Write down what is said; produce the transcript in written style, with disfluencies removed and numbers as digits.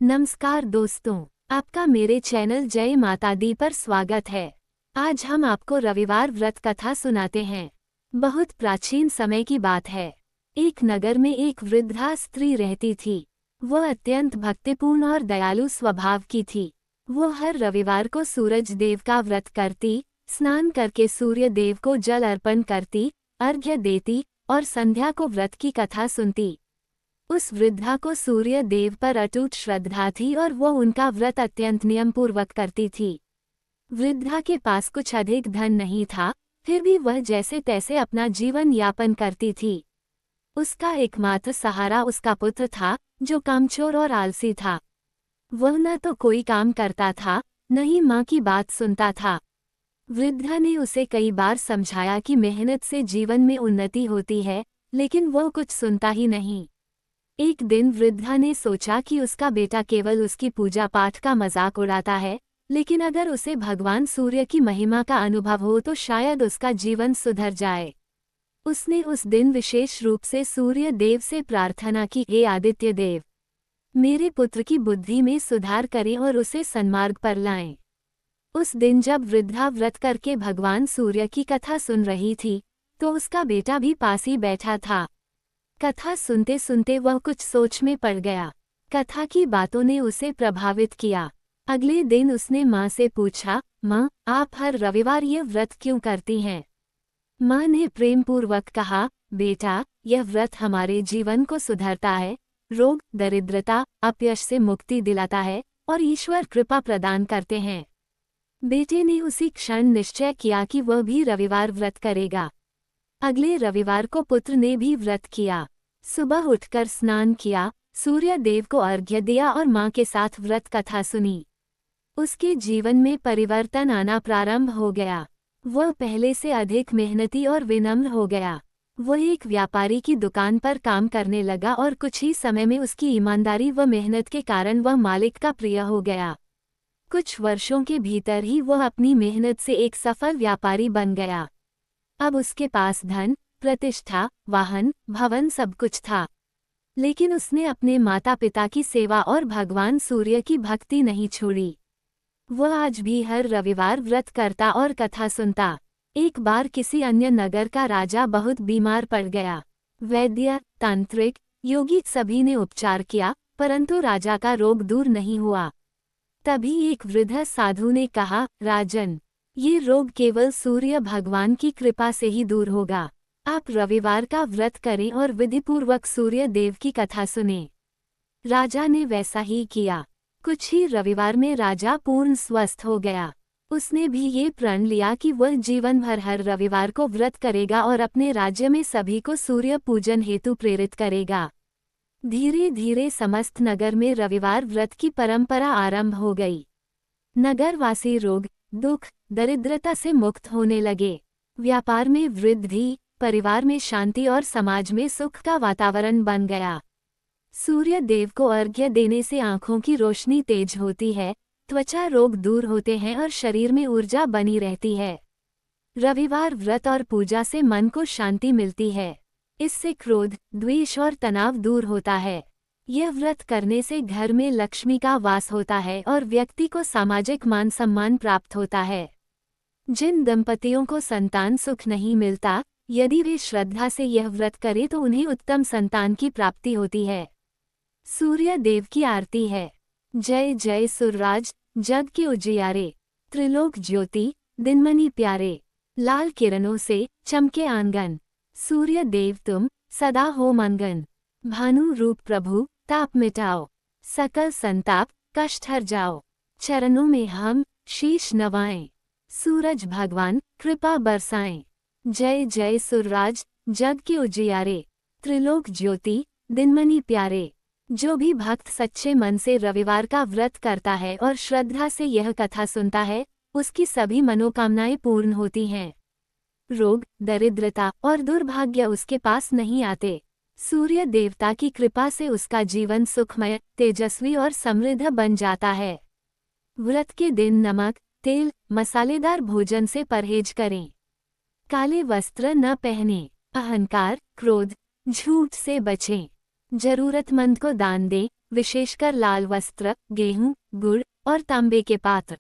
नमस्कार दोस्तों, आपका मेरे चैनल जय माता दी पर स्वागत है। आज हम आपको रविवार व्रत कथा सुनाते हैं। बहुत प्राचीन समय की बात है। एक नगर में एक वृद्धा स्त्री रहती थी। वह अत्यंत भक्तिपूर्ण और दयालु स्वभाव की थी। वो हर रविवार को सूरज देव का व्रत करती, स्नान करके सूर्य देव को जल अर्पण करती, अर्घ्य देती और संध्या को व्रत की कथा सुनती। उस वृद्धा को सूर्य देव पर अटूट श्रद्धा थी और वो उनका व्रत अत्यंत नियमपूर्वक करती थी। वृद्धा के पास कुछ अधिक धन नहीं था, फिर भी वह जैसे तैसे अपना जीवन यापन करती थी। उसका एकमात्र सहारा उसका पुत्र था, जो कामचोर और आलसी था। वह न तो कोई काम करता था, न ही माँ की बात सुनता था। वृद्धा ने उसे कई बार समझाया कि मेहनत से जीवन में उन्नति होती है, लेकिन वह कुछ सुनता ही नहीं। एक दिन वृद्धा ने सोचा कि उसका बेटा केवल उसकी पूजा पाठ का मजाक उड़ाता है, लेकिन अगर उसे भगवान सूर्य की महिमा का अनुभव हो तो शायद उसका जीवन सुधर जाए। उसने उस दिन विशेष रूप से सूर्य देव से प्रार्थना की, हे आदित्य देव, मेरे पुत्र की बुद्धि में सुधार करें और उसे सन्मार्ग पर लाएं। उस दिन जब वृद्धा व्रत करके भगवान सूर्य की कथा सुन रही थी, तो उसका बेटा भी पास ही बैठा था। कथा सुनते सुनते वह कुछ सोच में पड़ गया। कथा की बातों ने उसे प्रभावित किया। अगले दिन उसने माँ से पूछा, माँ, आप हर रविवार ये व्रत क्यों करती हैं? माँ ने प्रेमपूर्वक कहा, बेटा, यह व्रत हमारे जीवन को सुधारता है, रोग, दरिद्रता, अपयश से मुक्ति दिलाता है और ईश्वर कृपा प्रदान करते हैं। बेटे ने उसी क्षण निश्चय किया कि वह भी रविवार व्रत करेगा। अगले रविवार को पुत्र ने भी व्रत किया। सुबह उठकर स्नान किया, सूर्य देव को अर्घ्य दिया और माँ के साथ व्रत कथा सुनी। उसके जीवन में परिवर्तन आना प्रारंभ हो गया। वह पहले से अधिक मेहनती और विनम्र हो गया। वह एक व्यापारी की दुकान पर काम करने लगा और कुछ ही समय में उसकी ईमानदारी व मेहनत के कारण वह मालिक का प्रिय हो गया। कुछ वर्षों के भीतर ही वह अपनी मेहनत से एक सफल व्यापारी बन गया। अब उसके पास धन, प्रतिष्ठा, वाहन, भवन सब कुछ था, लेकिन उसने अपने माता पिता की सेवा और भगवान सूर्य की भक्ति नहीं छोड़ी। वह आज भी हर रविवार व्रत करता और कथा सुनता। एक बार किसी अन्य नगर का राजा बहुत बीमार पड़ गया। वैद्य, तांत्रिक, योगी सभी ने उपचार किया, परंतु राजा का रोग दूर नहीं हुआ। तभी एक वृद्ध साधु ने कहा, राजन, ये रोग केवल सूर्य भगवान की कृपा से ही दूर होगा। आप रविवार का व्रत करें और विधिपूर्वक सूर्य देव की कथा सुनें। राजा ने वैसा ही किया। कुछ ही रविवार में राजा पूर्ण स्वस्थ हो गया। उसने भी ये प्रण लिया कि वह जीवन भर हर रविवार को व्रत करेगा और अपने राज्य में सभी को सूर्य पूजन हेतु प्रेरित करेगा। धीरे धीरे समस्त नगर में रविवार व्रत की परंपरा आरंभ हो गई। नगरवासी रोग, दुख, दरिद्रता से मुक्त होने लगे। व्यापार में वृद्धि, परिवार में शांति और समाज में सुख का वातावरण बन गया। सूर्य देव को अर्घ्य देने से आंखों की रोशनी तेज होती है, त्वचा रोग दूर होते हैं और शरीर में ऊर्जा बनी रहती है। रविवार व्रत और पूजा से मन को शांति मिलती है। इससे क्रोध, द्वेष और तनाव दूर होता है। यह व्रत करने से घर में लक्ष्मी का वास होता है और व्यक्ति को सामाजिक मान सम्मान प्राप्त होता है। जिन दंपतियों को संतान सुख नहीं मिलता, यदि वे श्रद्धा से यह व्रत करें तो उन्हें उत्तम संतान की प्राप्ति होती है। सूर्य देव की आरती है। जय जय सूर्यराज, जग के उजियारे, त्रिलोक ज्योति, दिनमणि प्यारे, लाल किरणों से चमके आंगन। सूर्य देव तुम सदा हो मंगन। भानु रूप प्रभु, ताप मिटाओ, सकल संताप कष्ट हर जाओ। चरणों में हम शीश नवाएं, सूरज भगवान कृपा बरसाएं। जय जय सूर्यराज, जग के उजियारे, त्रिलोक ज्योति, दिनमणि प्यारे। जो भी भक्त सच्चे मन से रविवार का व्रत करता है और श्रद्धा से यह कथा सुनता है, उसकी सभी मनोकामनाएं पूर्ण होती हैं। रोग, दरिद्रता और दुर्भाग्य उसके पास नहीं आते। सूर्य देवता की कृपा से उसका जीवन सुखमय, तेजस्वी और समृद्ध बन जाता है। व्रत के दिन नमक, तेल, मसालेदार भोजन से परहेज करें। काले वस्त्र न पहनें। अहंकार, क्रोध, झूठ से बचें। जरूरतमंद को दान दें, विशेषकर लाल वस्त्र, गेहूं, गुड़ और तांबे के पात्र।